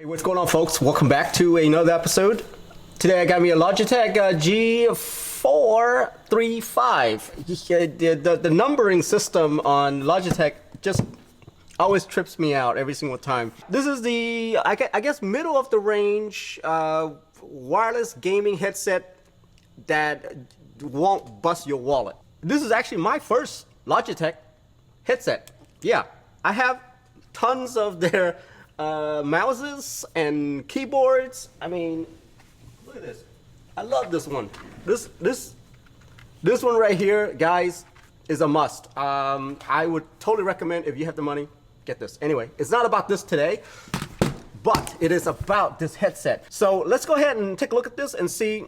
What's going on, folks? Welcome back to another episode. Today I got me a Logitech G435. The numbering system on Logitech just always trips me out every single time. This is the, I guess, middle of the range wireless gaming headset that won't bust your wallet. This is actually my first Logitech headset. Yeah, I have tons of their mouses and keyboards. I mean, look at this. I love this one. This one right here, guys, is a must. I would totally recommend, if you have the money, get this. Anyway, it's not about this today, but it is about this headset. So let's go ahead and take a look at this and see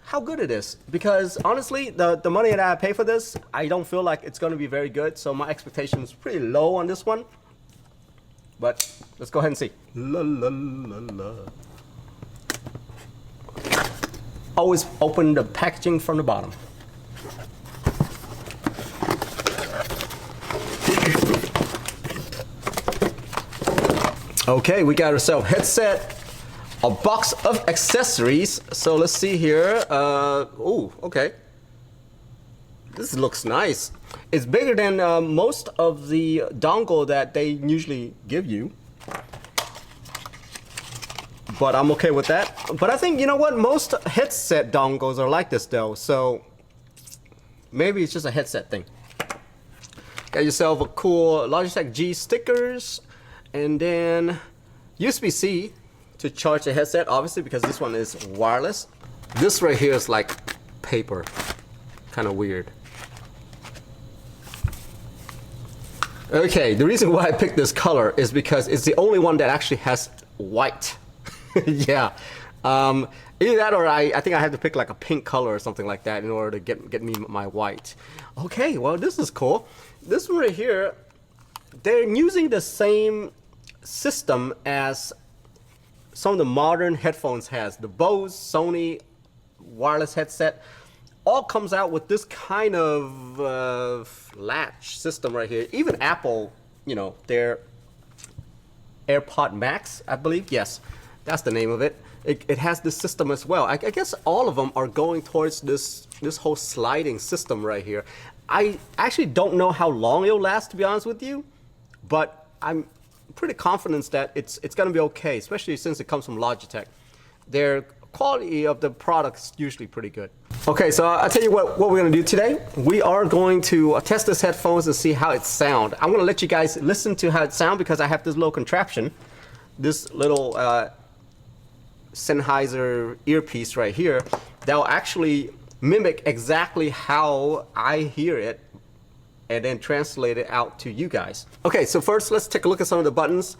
how good it is. Because honestly, the money that I pay for this, I don't feel like it's going to be very good. So my expectation is pretty low on this one. But let's go ahead and see. La, la, la, la. Always open the packaging from the bottom. Okay, we got ourselves a headset, a box of accessories. So let's see here. Oh, okay. This looks nice. It's bigger than most of the dongle that they usually give you. But I'm okay with that. But I think, you know what? Most headset dongles are like this though. So maybe it's just a headset thing. Got yourself a cool Logitech G stickers. And then USB-C to charge the headset, obviously, because this one is wireless. This right here is like paper. Kind of weird. Okay, the reason why I picked this color is because it's the only one that actually has white. Yeah. Either that or I think I have to pick like a pink color or something like that in order to get me my white. Okay, well, this is cool. This one right here, they're using the same system as some of the modern headphones has. The Bose, Sony wireless headset all comes out with this kind of latch system right here. Even Apple, you know, their AirPod Max, I believe. Yes, that's the name of it. It has this system as well. I guess all of them are going towards this whole sliding system right here. I actually don't know how long it'll last, to be honest with you, but I'm pretty confident that it's going to be okay, especially since it comes from Logitech. Their quality of the product is usually pretty good. Okay, so I'll tell you what we're going to do today. We are going to test this headphones and see how it sounds. I'm going to let you guys listen to how it sounds because I have this little contraption, this little Sennheiser earpiece right here that will actually mimic exactly how I hear it and then translate it out to you guys. Okay, so first let's take a look at some of the buttons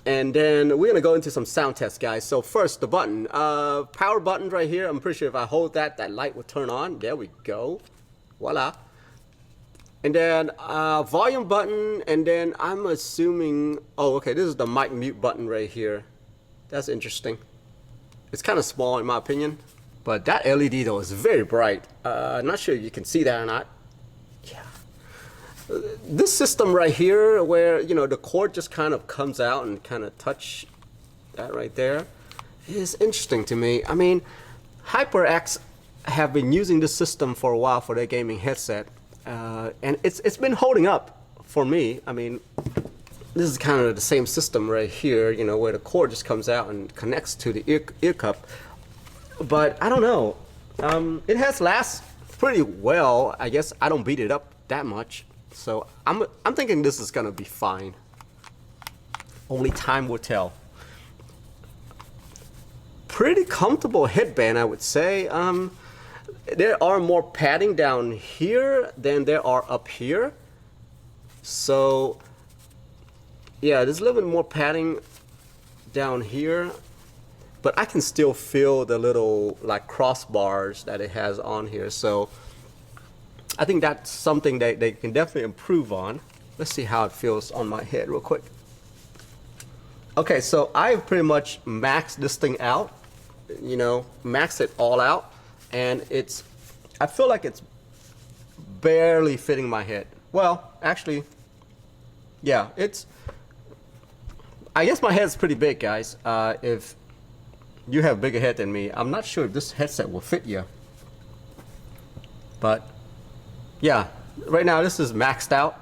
and then we're gonna go into some sound tests, guys. So first, the button, power button right here. I'm pretty sure if I hold that light will turn on. There we go, voila. And then volume button, and then I'm assuming, oh, okay, this is the mic mute button right here. That's interesting. It's kind of small in my opinion, but that LED though is very bright. Not sure if you can see that or not. Yeah. This system right here where, you know, the cord just kind of comes out and kind of touch that right there is interesting to me. I mean, HyperX have been using this system for a while for their gaming headset, and it's been holding up for me. I mean, this is kind of the same system right here, you know, where the cord just comes out and connects to the ear cup. But I don't know. It has lasted pretty well. I guess I don't beat it up that much. So I'm thinking this is gonna be fine. Only time will tell. Pretty comfortable headband, I would say. There are more padding down here than there are up here. So yeah, there's a little bit more padding down here, but I can still feel the little like crossbars that it has on here. So I think that's something that they can definitely improve on. Let's see how it feels on my head real quick. Okay, so I've pretty much maxed this thing out, you know, maxed it all out, and I feel like it's barely fitting my head. Well, actually, yeah, I guess my head's pretty big, guys. If you have a bigger head than me, I'm not sure if this headset will fit you. But yeah, right now this is maxed out.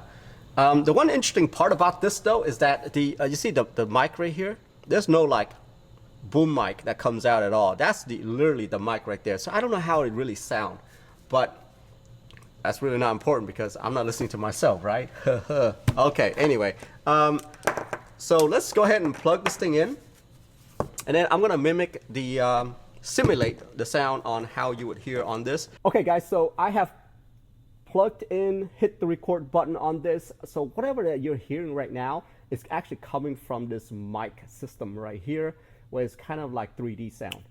The one interesting part about this though is that you see the mic right here? There's no like boom mic that comes out at all. That's literally the mic right there. So I don't know how it really sound, but that's really not important because I'm not listening to myself, right? Okay, anyway. So let's go ahead and plug this thing in. And then I'm gonna mimic the, simulate the sound on how you would hear on this. Okay guys, so I have plugged in, hit the record button on this. So whatever that you're hearing right now is actually coming from this mic system right here, where it's kind of like 3D sound.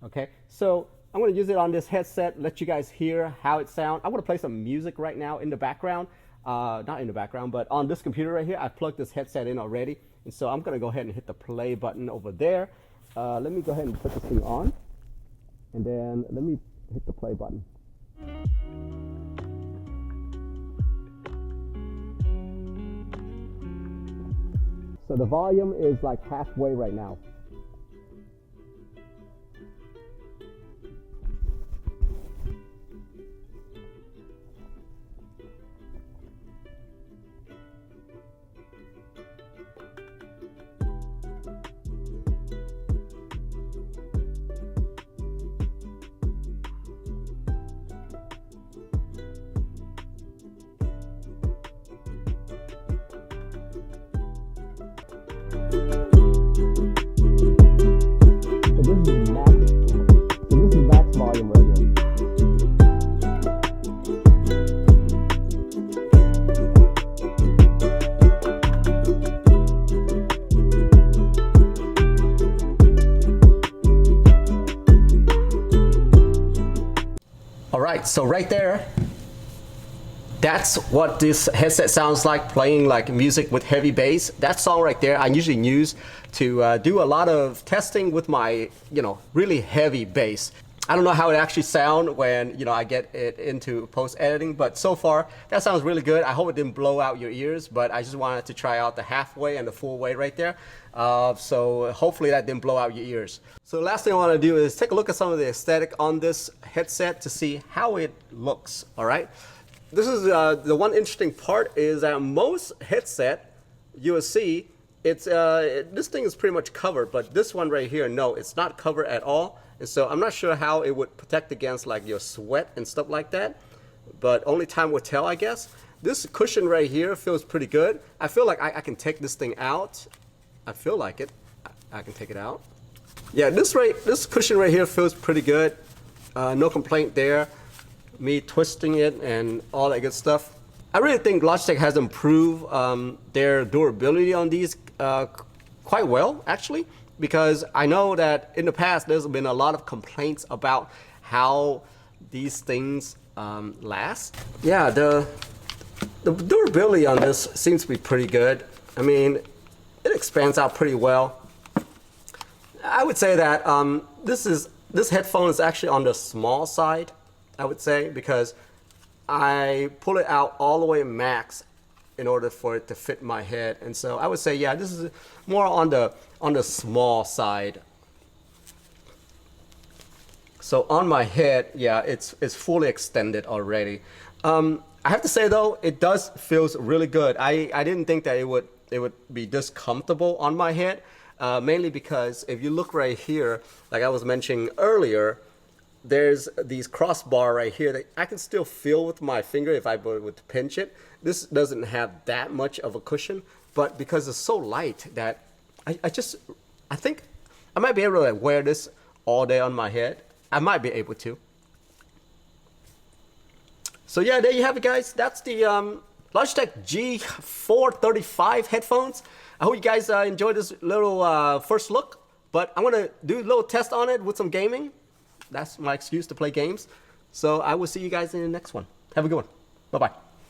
Okay, so I'm gonna use it on this headset, let you guys hear how it sounds. I'm gonna play some music right now in the background. Not in the background, but on this computer right here, I plugged this headset in already. And so I'm gonna go ahead and hit the play button over there. Let me go ahead and put this thing on. And then let me hit the play button. So the volume is like halfway right now. This is max volume right here. All right, so right there, that's what this headset sounds like, playing like music with heavy bass. That song right there, I usually use to do a lot of testing with my, really heavy bass. I don't know how it actually sounds when, I get it into post-editing, but so far, that sounds really good. I hope it didn't blow out your ears, but I just wanted to try out the halfway and the full way right there. So hopefully that didn't blow out your ears. So the last thing I want to do is take a look at some of the aesthetic on this headset to see how it looks, all right? This is the one interesting part is that most headset you will see this thing is pretty much covered, but this one right here, no, it's not covered at all. And so I'm not sure how it would protect against like your sweat and stuff like that, but only time will tell, I guess. This cushion right here feels pretty good. I feel like I can take this thing out. I feel like it. I can take it out. Yeah, this cushion right here feels pretty good. No complaint there. Me twisting it and all that good stuff. I really think Logitech has improved their durability on these quite well, actually, because I know that in the past there's been a lot of complaints about how these things last. Yeah, the durability on this seems to be pretty good. I mean, it expands out pretty well. I would say that this headphone is actually on the small side, I would say, because I pull it out all the way max in order for it to fit my head. And so I would say, yeah, this is more on the small side. So on my head, yeah, it's fully extended already. I have to say though, it does feels really good. I didn't think that it would be this comfortable on my head, mainly because if you look right here, like I was mentioning earlier, there's these crossbar right here that I can still feel with my finger if I were to pinch it. This doesn't have that much of a cushion, but because it's so light that I think I might be able to like wear this all day on my head. I might be able to. So yeah, there you have it, guys. That's the Logitech G435 headphones. I hope you guys enjoyed this little first look, but I'm gonna do a little test on it with some gaming. That's my excuse to play games. So I will see you guys in the next one. Have a good one. Bye-bye.